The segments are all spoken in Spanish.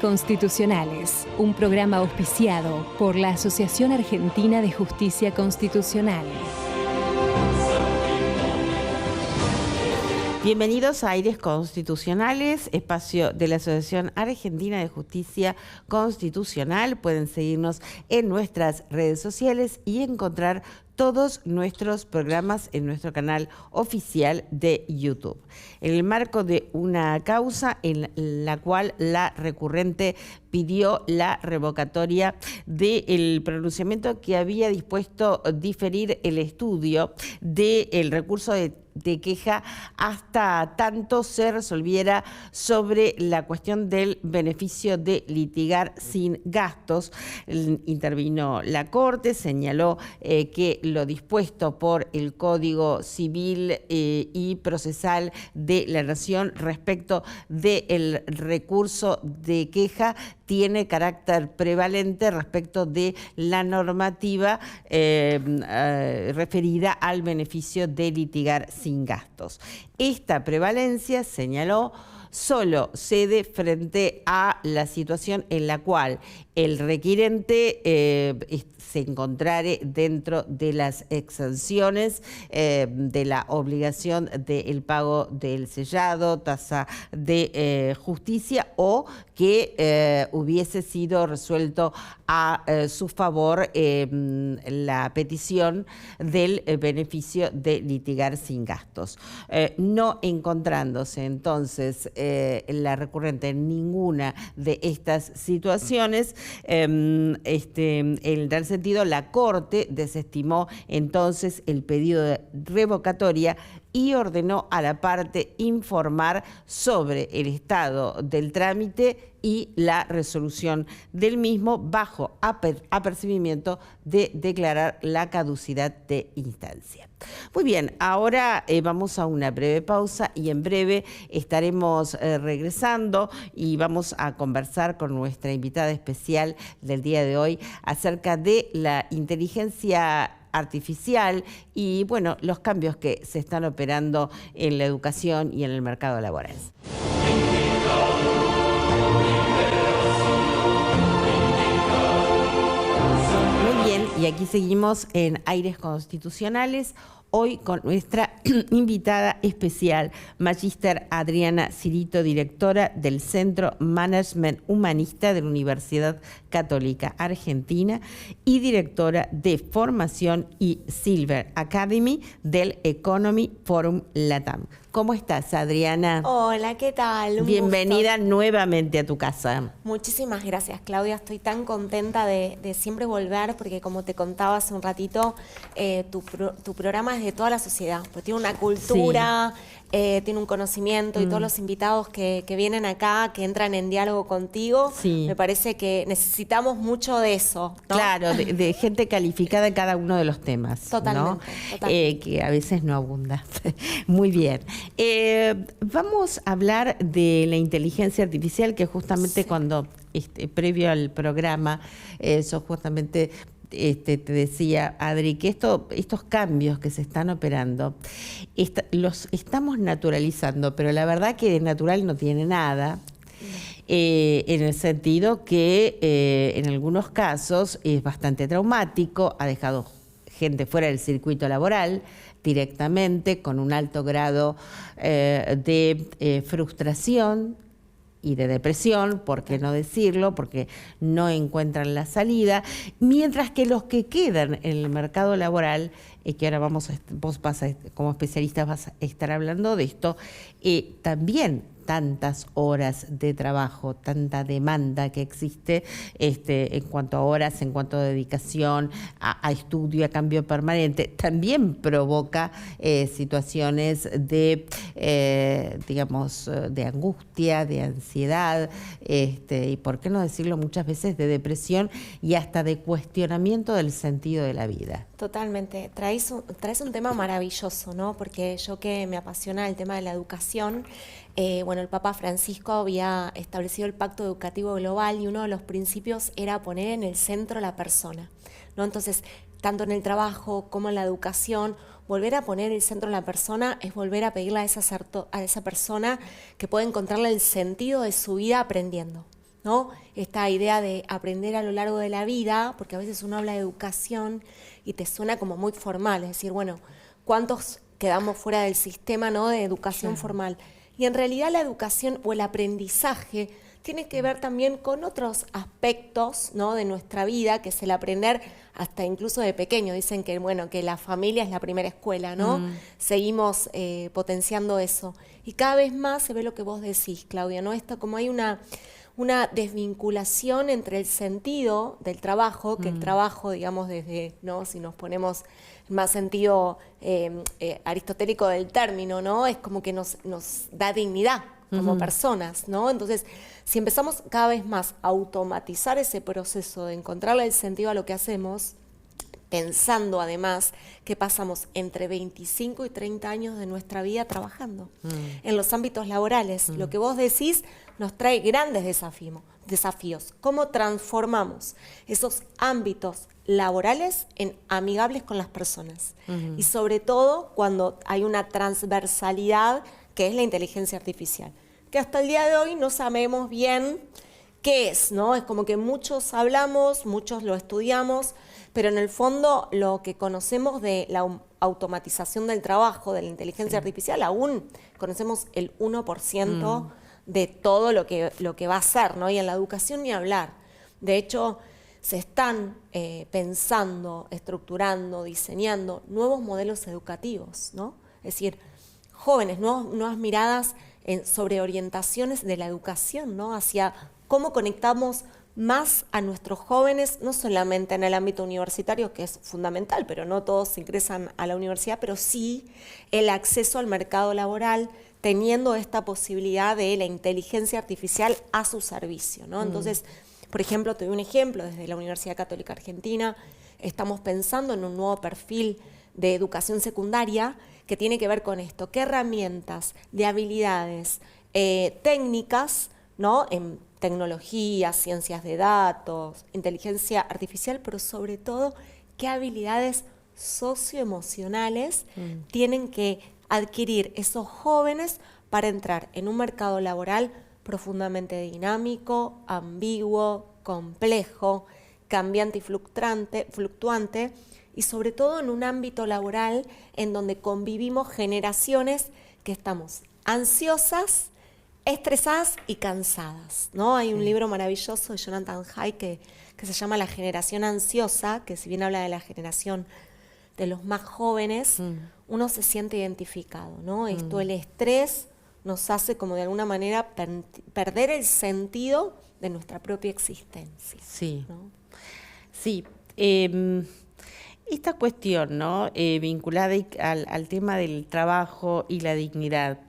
Constitucionales, un programa auspiciado por la Asociación Argentina de Justicia Constitucional. Bienvenidos a Aires Constitucionales, espacio de la Asociación Argentina de Justicia Constitucional. Pueden seguirnos en nuestras redes sociales y encontrar todos nuestros programas en nuestro canal oficial de YouTube. En el marco de una causa en la cual la recurrente pidió la revocatoria del pronunciamiento que había dispuesto diferir el estudio del recurso de queja hasta tanto se resolviera sobre la cuestión del beneficio de litigar sin gastos. Intervino la Corte, señaló que lo dispuesto por el Código Civil y Procesal de la Nación respecto del recurso de queja tiene carácter prevalente respecto de la normativa referida al beneficio de litigar sin gastos. Esta prevalencia, señaló, solo cede frente a la situación en la cual el requirente se encontrare dentro de las exenciones de la obligación del pago del sellado, tasa de justicia, o que hubiese sido resuelto a su favor la petición del beneficio de litigar sin gastos. No encontrándose entonces la recurrente en ninguna de estas situaciones, en tal sentido la Corte desestimó entonces el pedido de revocatoria y ordenó a la parte informar sobre el estado del trámite y la resolución del mismo bajo apercibimiento de declarar la caducidad de instancia. Muy bien, ahora vamos a una breve pausa y en breve estaremos regresando y vamos a conversar con nuestra invitada especial del día de hoy acerca de la inteligencia artificial y, bueno, los cambios que se están operando en la educación y en el mercado laboral. Muy bien, y aquí seguimos en Aires Constitucionales. Hoy con nuestra invitada especial, Magíster Adriana Cirito, directora del Centro Management Humanista de la Universidad Católica Argentina y directora de Formación y Silver Academy del Economy Forum Latam. ¿Cómo estás, Adriana? Hola, ¿qué tal? Bienvenida nuevamente a tu casa. Muchísimas gracias, Claudia. Estoy tan contenta de siempre volver porque, como te contaba hace un ratito, tu programa es de toda la sociedad, porque tiene una cultura, sí, tiene un conocimiento y todos los invitados que vienen acá, que entran en diálogo contigo, sí, me parece que necesitamos mucho de eso, ¿no? Claro, de gente calificada en cada uno de los temas. Totalmente, ¿no? Totalmente. Que a veces no abunda. Muy bien. Vamos a hablar de la inteligencia artificial, que justamente, sí, cuando previo al programa, eso justamente te decía, Adri, que estos cambios que se están operando los estamos naturalizando, pero la verdad que de natural no tiene nada. En el sentido que en algunos casos es bastante traumático, ha dejado gente fuera del circuito laboral directamente, con un alto grado de frustración y de depresión, ¿por qué no decirlo? Porque no encuentran la salida, mientras que los que quedan en el mercado laboral, que ahora vos como especialista vas a estar hablando de esto, también tantas horas de trabajo, tanta demanda que existe en cuanto a horas, en cuanto a dedicación, a estudio, a cambio permanente, también provoca situaciones de, digamos, de angustia, de ansiedad, y por qué no decirlo muchas veces, de depresión y hasta de cuestionamiento del sentido de la vida. Totalmente. Traes un tema maravilloso, ¿no? Porque yo, que me apasiona el tema de la educación, bueno, el Papa Francisco había establecido el Pacto Educativo Global y uno de los principios era poner en el centro a la persona, ¿no? Entonces, tanto en el trabajo como en la educación, volver a poner el centro en la persona es volver a pedirle a esa persona que pueda encontrarle el sentido de su vida aprendiendo, ¿no? Esta idea de aprender a lo largo de la vida, porque a veces uno habla de educación y te suena como muy formal, es decir, bueno, ¿cuántos quedamos fuera del sistema, ¿no?, de educación formal? Y en realidad la educación o el aprendizaje tiene que ver también con otros aspectos, ¿no?, de nuestra vida, que es el aprender hasta incluso de pequeño. Dicen que, bueno, que la familia es la primera escuela, ¿no? Seguimos potenciando eso. Y cada vez más se ve lo que vos decís, Claudia, ¿no? Esto, como hay una desvinculación entre el sentido del trabajo, que el trabajo, digamos, desde, ¿no?, si nos ponemos en más sentido aristotélico del término, ¿no?, es como que nos da dignidad como personas, ¿no? Entonces, si empezamos cada vez más a automatizar ese proceso de encontrarle el sentido a lo que hacemos, pensando además que pasamos entre 25 y 30 años de nuestra vida trabajando en los ámbitos laborales. Lo que vos decís nos trae grandes desafíos. ¿Cómo transformamos esos ámbitos laborales en amigables con las personas? Y sobre todo cuando hay una transversalidad que es la inteligencia artificial, que hasta el día de hoy no sabemos bien qué es, ¿no? Es como que muchos hablamos, muchos lo estudiamos, pero en el fondo lo que conocemos de la automatización del trabajo, de la inteligencia artificial, aún conocemos el 1% de todo lo que va a ser, ¿no? Y en la educación ni hablar. De hecho, se están pensando, estructurando, diseñando nuevos modelos educativos, ¿no? Es decir, jóvenes, nuevas miradas sobre orientaciones de la educación, ¿no? Hacia cómo conectamos más a nuestros jóvenes, no solamente en el ámbito universitario, que es fundamental, pero no todos ingresan a la universidad, pero sí el acceso al mercado laboral, teniendo esta posibilidad de la inteligencia artificial a su servicio, ¿no? Entonces, por ejemplo, te doy un ejemplo, desde la Universidad Católica Argentina estamos pensando en un nuevo perfil de educación secundaria que tiene que ver con esto, qué herramientas de habilidades técnicas, ¿no?, en tecnología, ciencias de datos, inteligencia artificial, pero sobre todo qué habilidades socioemocionales tienen que adquirir esos jóvenes para entrar en un mercado laboral profundamente dinámico, ambiguo, complejo, cambiante y fluctuante, y sobre todo en un ámbito laboral en donde convivimos generaciones que estamos ansiosas, estresadas y cansadas, ¿no? Hay un libro maravilloso de Jonathan Haidt que se llama La generación ansiosa, que si bien habla de la generación de los más jóvenes, uno se siente identificado, ¿no? Esto, el estrés nos hace como de alguna manera perder el sentido de nuestra propia existencia. Sí, ¿no? sí. Esta cuestión, ¿no?, vinculada al tema del trabajo y la dignidad,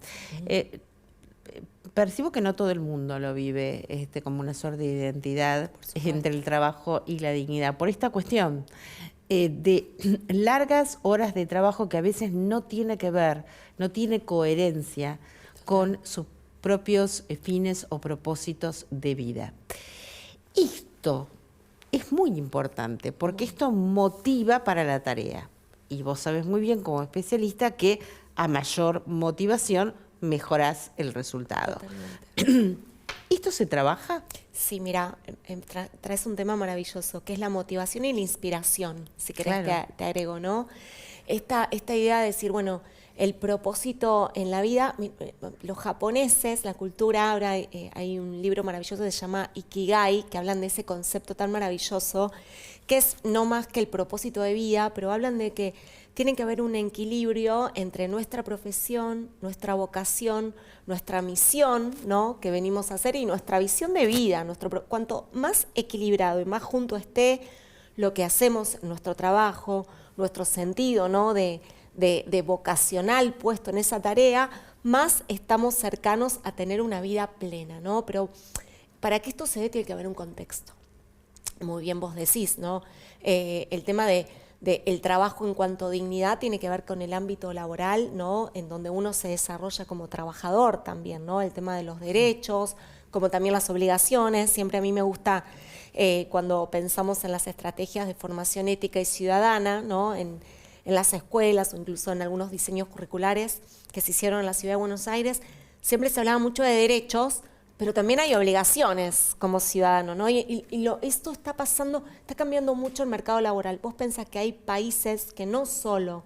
percibo que no todo el mundo lo vive como una suerte de identidad entre el trabajo y la dignidad, por esta cuestión de largas horas de trabajo que a veces no tiene que ver, no tiene coherencia con sus propios fines o propósitos de vida. Esto es muy importante porque esto motiva para la tarea. Y vos sabés muy bien como especialista que a mayor motivación mejorás el resultado. ¿Esto se trabaja? Sí, mira, traes un tema maravilloso, que es la motivación y la inspiración, si querés. Claro. te agrego, ¿no? Esta idea de decir, bueno, el propósito en la vida, los japoneses, la cultura, ahora hay un libro maravilloso que se llama Ikigai, que hablan de ese concepto tan maravilloso, que es no más que el propósito de vida, pero hablan de que tiene que haber un equilibrio entre nuestra profesión, nuestra vocación, nuestra misión, ¿no?, que venimos a hacer, y nuestra visión de vida. Cuanto más equilibrado y más junto esté lo que hacemos en nuestro trabajo, nuestro sentido, ¿no?, de vocacional puesto en esa tarea, más estamos cercanos a tener una vida plena, ¿no? Pero para que esto se dé tiene que haber un contexto. Muy bien vos decís, ¿no? El tema el trabajo en cuanto a dignidad tiene que ver con el ámbito laboral, ¿no?, en donde uno se desarrolla como trabajador también, ¿no? El tema de los derechos, como también las obligaciones. Siempre a mí me gusta, cuando pensamos en las estrategias de formación ética y ciudadana, ¿no?, en las escuelas o incluso en algunos diseños curriculares que se hicieron en la Ciudad de Buenos Aires, siempre se hablaba mucho de derechos, pero también hay obligaciones como ciudadano, ¿no? Esto está pasando, está cambiando mucho el mercado laboral. Vos pensás que hay países que no solo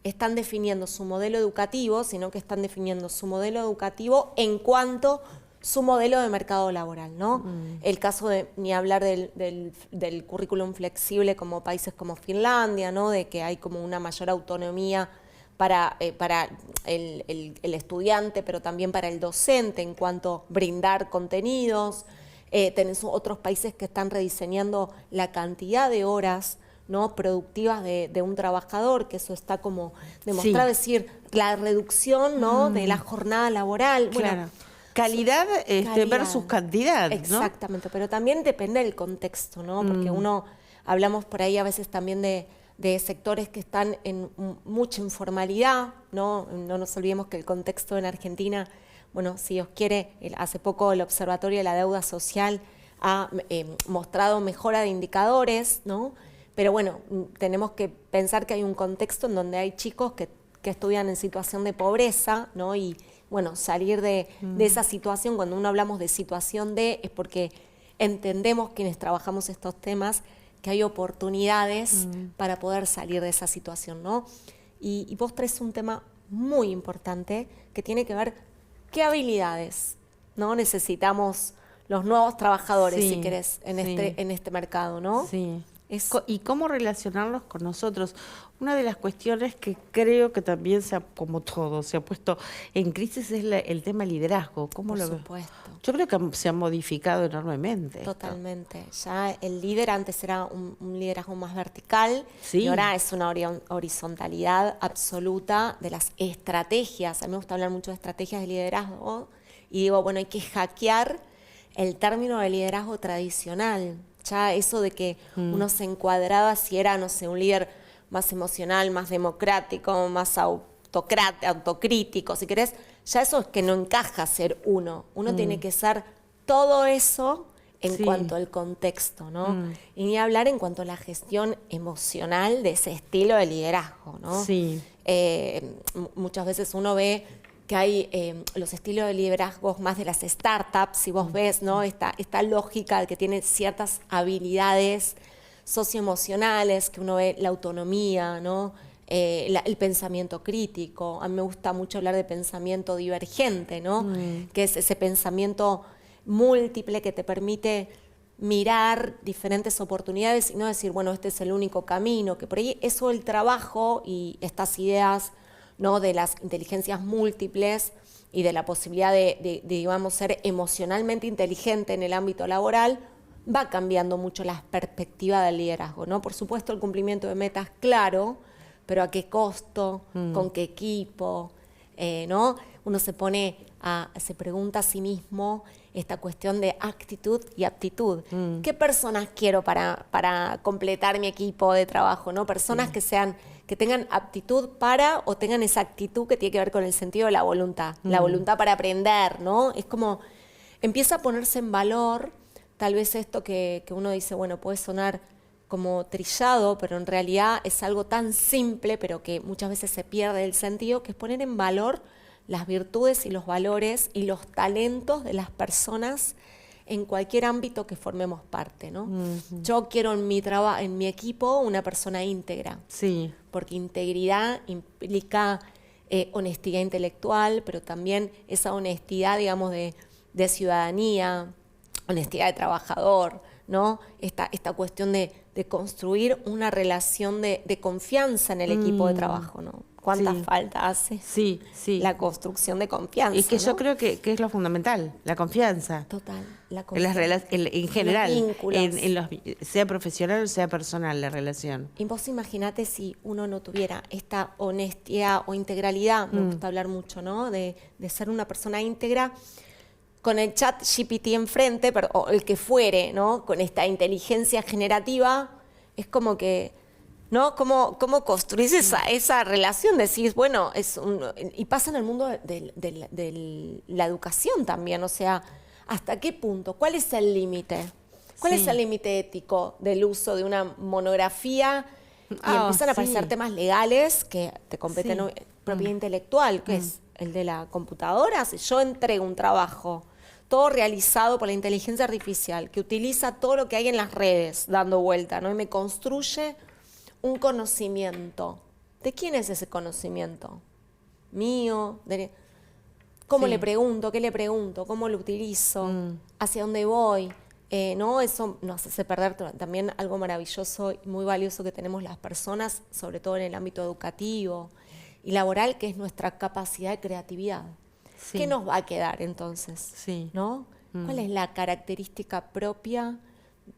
están definiendo su modelo educativo, sino que están definiendo su modelo educativo en cuanto su modelo de mercado laboral, ¿no? El caso de, ni hablar del currículum flexible como países como Finlandia, ¿no? De que hay como una mayor autonomía para el estudiante, pero también para el docente en cuanto a brindar contenidos. Tenés otros países que están rediseñando la cantidad de horas, ¿no? productivas de un trabajador, que eso está como demostrado, es decir, la reducción, ¿no? de la jornada laboral. Claro. Bueno, Calidad, calidad versus cantidad, ¿no? Exactamente, pero también depende del contexto, ¿no? Porque hablamos por ahí a veces también de sectores que están en mucha informalidad, ¿no? No nos olvidemos que el contexto en Argentina, bueno, si Dios quiere, hace poco el Observatorio de la Deuda Social ha mostrado mejora de indicadores, ¿no? Pero bueno, tenemos que pensar que hay un contexto en donde hay chicos que estudian en situación de pobreza, ¿no? Y bueno, salir de esa situación, cuando uno hablamos de situación es porque entendemos quienes trabajamos estos temas que hay oportunidades para poder salir de esa situación, ¿no? Y vos traes un tema muy importante que tiene que ver qué habilidades, ¿no? necesitamos los nuevos trabajadores, si querés, en este mercado, ¿no? Sí. Y cómo relacionarlos con nosotros. Una de las cuestiones que creo que también, como todo, se ha puesto en crisis es el tema liderazgo. ¿Cómo Por lo ves? supuesto. Yo creo que se ha modificado enormemente. Totalmente. Ya el líder antes era un liderazgo más vertical, Sí. y ahora es una horizontalidad absoluta de las estrategias. A mí me gusta hablar mucho de estrategias de liderazgo y digo, bueno, hay que hackear el término de liderazgo tradicional. Ya eso de que uno se encuadraba si era, no sé, un líder más emocional, más democrático, más autocrítico, si querés, ya eso es que no encaja ser uno. Uno tiene que ser todo eso en cuanto al contexto, ¿no? Y ni hablar en cuanto a la gestión emocional de ese estilo de liderazgo, ¿no? Sí. Muchas veces uno ve que hay los estilos de liderazgos más de las startups, si vos ves, ¿no? esta lógica de que tiene ciertas habilidades socioemocionales, que uno ve la autonomía, ¿no? El pensamiento crítico. A mí me gusta mucho hablar de pensamiento divergente, ¿no? Que es ese pensamiento múltiple que te permite mirar diferentes oportunidades y no decir, bueno, este es el único camino, que por ahí eso el trabajo y estas ideas, ¿no? de las inteligencias múltiples y de la posibilidad de, digamos, ser emocionalmente inteligente en el ámbito laboral, va cambiando mucho la perspectiva del liderazgo, ¿no? Por supuesto, el cumplimiento de metas, claro, pero ¿a qué costo? ¿Con qué equipo? ¿No? Uno se pregunta a sí mismo esta cuestión de actitud y aptitud. ¿Qué personas quiero para completar mi equipo de trabajo? ¿No? Personas que tengan aptitud o tengan esa actitud que tiene que ver con el sentido de la voluntad para aprender, ¿no? Es como, empieza a ponerse en valor, tal vez esto que uno dice, bueno, puede sonar como trillado, pero en realidad es algo tan simple, pero que muchas veces se pierde el sentido, que es poner en valor las virtudes y los valores y los talentos de las personas en cualquier ámbito que formemos parte, ¿no? Yo quiero en mi equipo una persona íntegra. Sí. Porque integridad implica honestidad intelectual, pero también esa honestidad, digamos, de ciudadanía, honestidad de trabajador, ¿no? Esta cuestión de construir una relación de confianza en el equipo de trabajo, ¿no? ¿Cuánta falta hace la construcción de confianza? Es que ¿no? yo creo que es lo fundamental, la confianza. Total, la En las confianza. en general, Los vínculos. sea profesional o sea personal la relación. Y vos imaginate si uno no tuviera esta honestidad o integralidad, me gusta hablar mucho, ¿no? De ser una persona íntegra, con el chat GPT enfrente, o el que fuere, ¿no? Con esta inteligencia generativa, es como que, ¿no? ¿Cómo construís esa relación? Decís, bueno, y pasa en el mundo de la educación también, o sea, ¿hasta qué punto? ¿Cuál es el límite? ¿Cuál es el límite ético del uso de una monografía? Y empiezan a aparecer temas legales que te competen propiedad intelectual, que es el de la computadora. Si yo entrego un trabajo todo realizado por la inteligencia artificial, que utiliza todo lo que hay en las redes dando vuelta, ¿no? Y me construye un conocimiento. ¿De quién es ese conocimiento? ¿Mío? ¿Cómo le pregunto? ¿Qué le pregunto? ¿Cómo lo utilizo? ¿Hacia dónde voy? ¿No? Eso nos hace perder también algo maravilloso y muy valioso que tenemos las personas, sobre todo en el ámbito educativo y laboral, que es nuestra capacidad de creatividad. Sí. ¿Qué nos va a quedar entonces? Sí. ¿No? ¿Cuál es la característica propia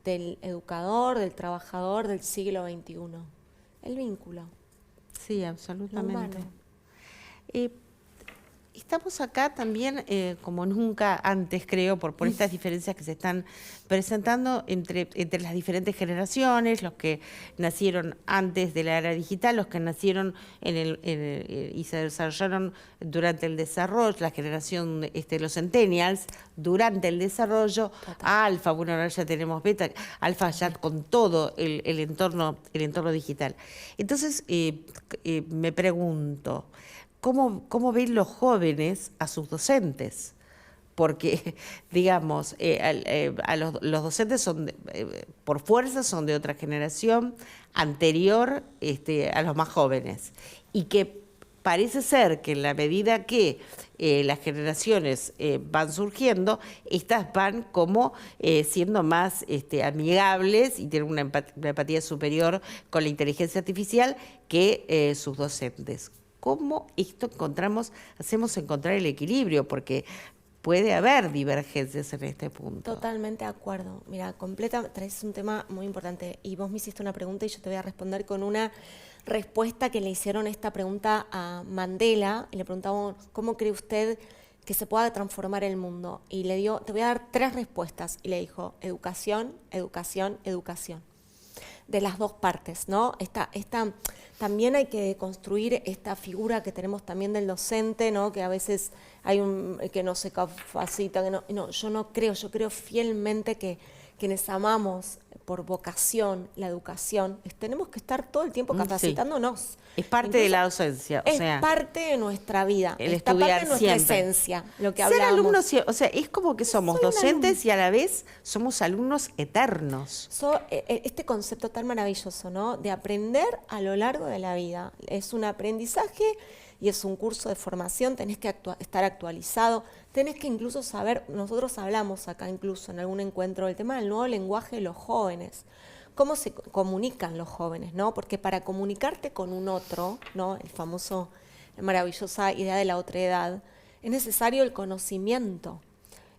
del educador, del trabajador del siglo XXI? El vínculo. Sí, absolutamente. Lo humano. Estamos acá también, como nunca antes, creo, por estas diferencias que se están presentando entre las diferentes generaciones, los que nacieron antes de la era digital, los que nacieron y se desarrollaron durante el desarrollo, la generación los centennials, durante el desarrollo, alfa, bueno, ahora ya tenemos beta, alfa ya con todo el entorno digital. Entonces, me pregunto, ¿Cómo ven los jóvenes a sus docentes? Porque, digamos, los docentes son por fuerza son de otra generación anterior a los más jóvenes. Y que parece ser que en la medida que las generaciones van surgiendo, estas van como siendo más amigables y tienen una empatía superior con la inteligencia artificial que sus docentes. ¿Cómo esto hacemos encontrar el equilibrio? Porque puede haber divergencias en este punto. Totalmente de acuerdo. Mira, traes un tema muy importante y vos me hiciste una pregunta y yo te voy a responder con una respuesta que le hicieron esta pregunta a Mandela y le preguntaban, ¿cómo cree usted que se pueda transformar el mundo? Y le dio, te voy a dar 3 respuestas y le dijo, educación, educación, educación. De las dos partes, ¿no? También hay que construir esta figura que tenemos también del docente, ¿no? Que a veces hay que no se capacita, yo creo fielmente que quienes amamos por vocación la educación, tenemos que estar todo el tiempo capacitándonos. Sí. Es parte de la docencia. Es parte de nuestra vida, es parte de nuestra siempre. esencia, lo que Ser hablamos. alumnos, o sea, es como que somos docentes y a la vez somos alumnos eternos. Este concepto tan maravilloso, ¿no? De aprender a lo largo de la vida. Es un aprendizaje y es un curso de formación, tenés que estar actualizado, tenés que incluso saber, nosotros hablamos acá incluso en algún encuentro del tema del nuevo lenguaje de los jóvenes, cómo se comunican los jóvenes, ¿no? Porque para comunicarte con un otro, ¿no? La maravillosa idea de la otredad, es necesario el conocimiento.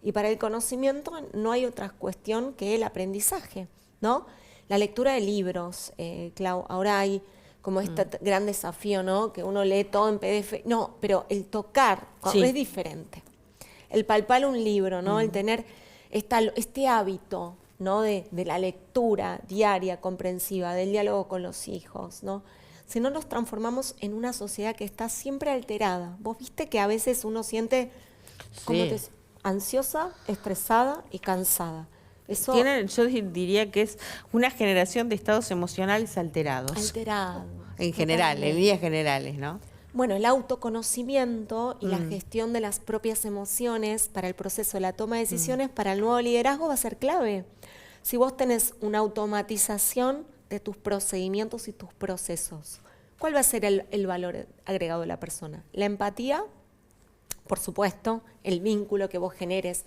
Y para el conocimiento no hay otra cuestión que el aprendizaje, ¿no? La lectura de libros, Clau, ahora hay como este gran desafío, ¿no? Que uno lee todo en PDF. No, pero el tocar es diferente. El palpar un libro, ¿no? El tener este hábito, ¿no? De la lectura diaria, comprensiva, del diálogo con los hijos, ¿no? Si no nos transformamos en una sociedad que está siempre alterada. Vos viste que a veces uno siente ansiosa, estresada y cansada. Yo diría que es una generación de estados emocionales alterados. En general, en líneas generales, ¿no? Bueno, el autoconocimiento y la gestión de las propias emociones para el proceso de la toma de decisiones para el nuevo liderazgo va a ser clave. Si vos tenés una automatización de tus procedimientos y tus procesos, ¿cuál va a ser el valor agregado de la persona? La empatía, por supuesto, el vínculo que vos generes.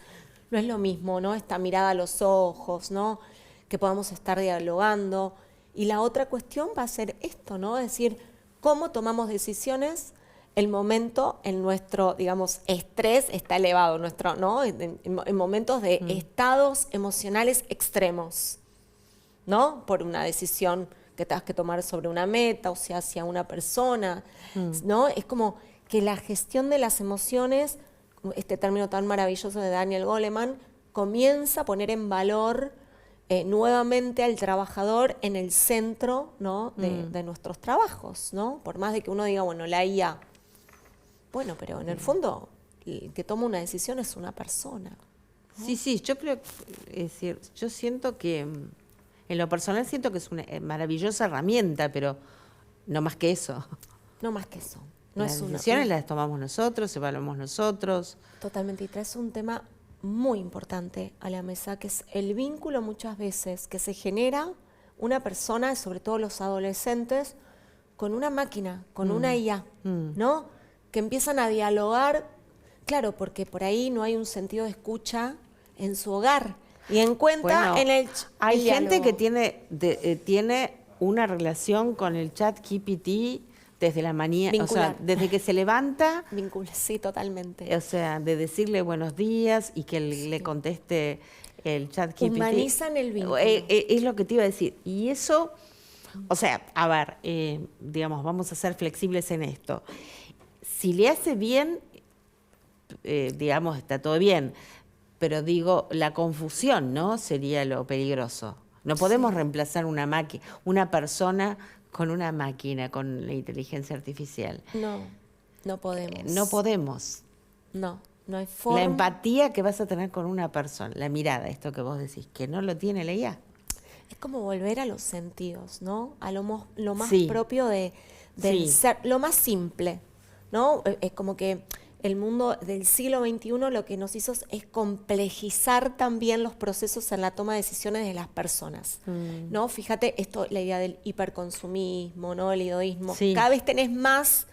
No es lo mismo, ¿no? Esta mirada a los ojos, ¿no? Que podamos estar dialogando. Y la otra cuestión va a ser esto, ¿no? Es decir, cómo tomamos decisiones, el momento en nuestro, digamos, estrés está elevado, ¿no? En momentos de estados emocionales extremos, ¿no? Por una decisión que tengas que tomar sobre una meta, o sea, hacia una persona, ¿no? Es como que la gestión de las emociones, este término tan maravilloso de Daniel Goleman, comienza a poner en valor nuevamente al trabajador en el centro, ¿no? de nuestros trabajos, ¿no? Por más de que uno diga, bueno, la IA, bueno, pero en el fondo el que toma una decisión es una persona, ¿no? Sí, yo creo, es decir, yo siento que, en lo personal siento que es una maravillosa herramienta, pero no más que eso. No más que eso. Las decisiones las tomamos nosotros, evaluamos nosotros. Totalmente, y traes un tema muy importante a la mesa, que es el vínculo muchas veces que se genera una persona, sobre todo los adolescentes, con una máquina, con una IA, ¿no? Que empiezan a dialogar, claro, porque por ahí no hay un sentido de escucha en su hogar y encuentra en el hay gente diálogo. que tiene una relación con el chat GPT desde la mañana, o sea, desde que se levanta. Sí, totalmente. O sea, de decirle buenos días y que le conteste el chat GPT. Humanizan el vínculo. Es lo que te iba a decir. Y eso, o sea, a ver, digamos, vamos a ser flexibles en esto. Si le hace bien, digamos, está todo bien. Pero digo, la confusión, ¿no? Sería lo peligroso. No podemos reemplazar una persona con una máquina, con la inteligencia artificial. No podemos. No podemos. No hay forma. La empatía que vas a tener con una persona, la mirada, esto que vos decís, que no lo tiene la IA. Es como volver a los sentidos, ¿no? A lo más Sí. propio del ser, lo más simple, ¿no? Es como que el mundo del siglo XXI lo que nos hizo es complejizar también los procesos en la toma de decisiones de las personas, ¿no? Fíjate, la idea del hiperconsumismo, ¿no? El hedonismo. Sí. Cada vez tenés más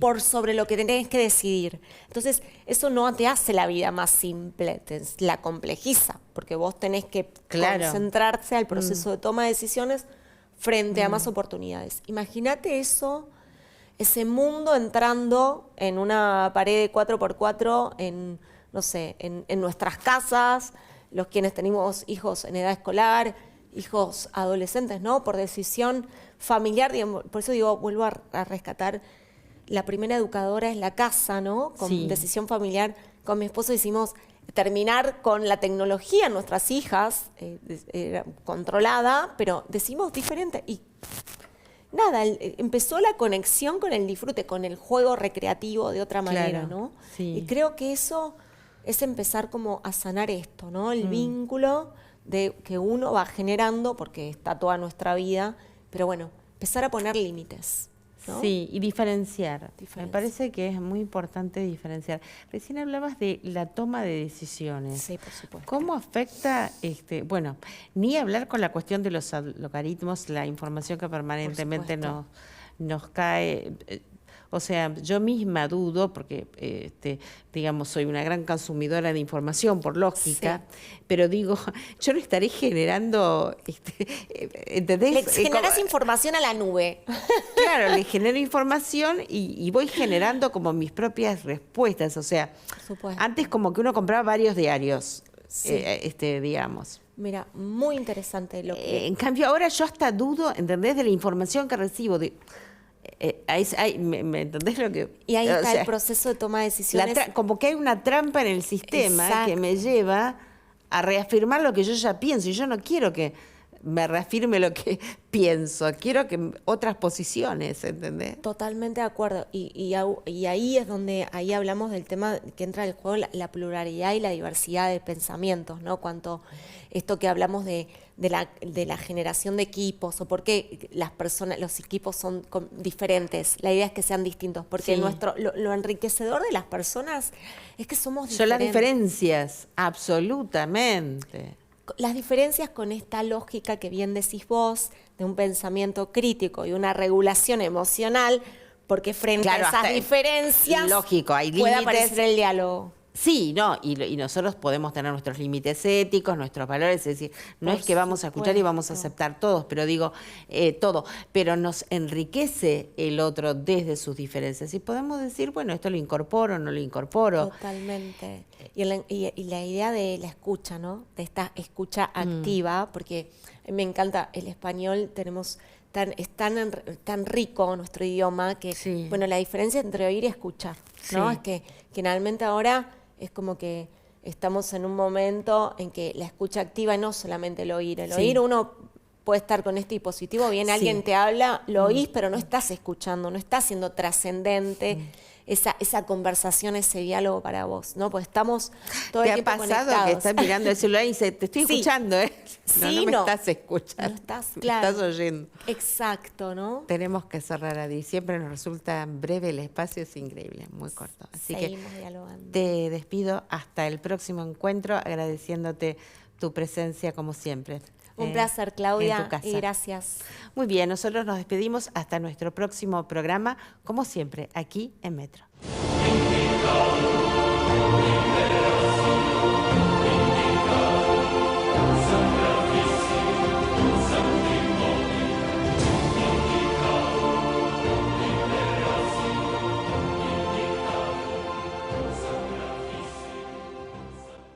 por sobre lo que tenés que decidir. Entonces, eso no te hace la vida más simple, la complejiza, porque vos tenés que concentrarse al proceso de toma de decisiones frente a más oportunidades. Imagínate eso, ese mundo entrando en una pared de 4x4 en, no sé, en nuestras casas, los quienes tenemos hijos en edad escolar, hijos adolescentes, ¿no? Por decisión familiar, digamos, por eso digo, vuelvo a rescatar, la primera educadora es la casa, ¿no? Con decisión familiar, con mi esposo hicimos terminar con la tecnología, nuestras hijas, controlada, pero decimos diferente. Y nada, empezó la conexión con el disfrute, con el juego recreativo de otra manera, ¿no? Sí. Y creo que eso es empezar como a sanar esto, ¿no? El vínculo que uno va generando, porque está toda nuestra vida, pero bueno, empezar a poner límites, ¿no? Sí, y diferenciar. Me parece que es muy importante diferenciar. Recién hablabas de la toma de decisiones. Sí, por supuesto. ¿Cómo afecta, bueno, ni hablar con la cuestión de los logaritmos, la información que permanentemente nos cae? O sea, yo misma dudo, porque, digamos, soy una gran consumidora de información, por lógica, pero digo, yo no estaré generando, ¿entendés? Le generas información a la nube. Claro, le genero información y voy generando como mis propias respuestas. O sea, antes como que uno compraba varios diarios, digamos. Mira, muy interesante lo que... En cambio, ahora yo hasta dudo, ¿entendés? De la información que recibo. ¿Me entendés lo que...? Y ahí está el proceso de toma de decisiones. Como que hay una trampa en el sistema que me lleva a reafirmar lo que yo ya pienso. Y yo no quiero que me reafirme lo que pienso, quiero que otras posiciones, ¿entendés? Totalmente de acuerdo. Y ahí es donde ahí hablamos del tema que entra en el juego, la pluralidad y la diversidad de pensamientos, ¿no? Cuanto esto que hablamos de la generación de equipos, o por qué los equipos son diferentes. La idea es que sean distintos, porque lo enriquecedor de las personas es que somos diferentes. Son las diferencias, absolutamente. Las diferencias con esta lógica que bien decís vos, de un pensamiento crítico y una regulación emocional, porque frente a esas diferencias lógico, hay puede límites. aparecer el diálogo. Sí, no, y nosotros podemos tener nuestros límites éticos, nuestros valores, es decir, no es que vamos a escuchar y vamos a aceptar todos, pero digo, todo, pero nos enriquece el otro desde sus diferencias. Y podemos decir, bueno, esto lo incorporo, no lo incorporo. Totalmente. Y la idea de la escucha, ¿no? De esta escucha activa, porque me encanta el español, es tan rico nuestro idioma que, bueno, la diferencia entre oír y escuchar, ¿no? Es que generalmente ahora es como que estamos en un momento en que la escucha activa no solamente el oír. El oír uno puede estar con este dispositivo, alguien te habla, lo oís, pero no estás escuchando, no estás siendo trascendente esa conversación, ese diálogo para vos, ¿no? Pues estamos todo el ¿Te ha tiempo pasado conectados. que estás mirando el celular y dices, te estoy Sí. escuchando, ¿eh? No, Sí, no me no. estás escuchando. No estás, me claro. estás oyendo. Exacto, ¿no? Tenemos que cerrar a diciembre, nos resulta breve el espacio, es increíble, muy corto. Así Seguimos que dialogando. te despido hasta el próximo encuentro, agradeciéndote tu presencia como siempre. Un placer, Claudia, en tu casa. y gracias. Muy bien, nosotros nos despedimos hasta nuestro próximo programa, como siempre, aquí en Metro.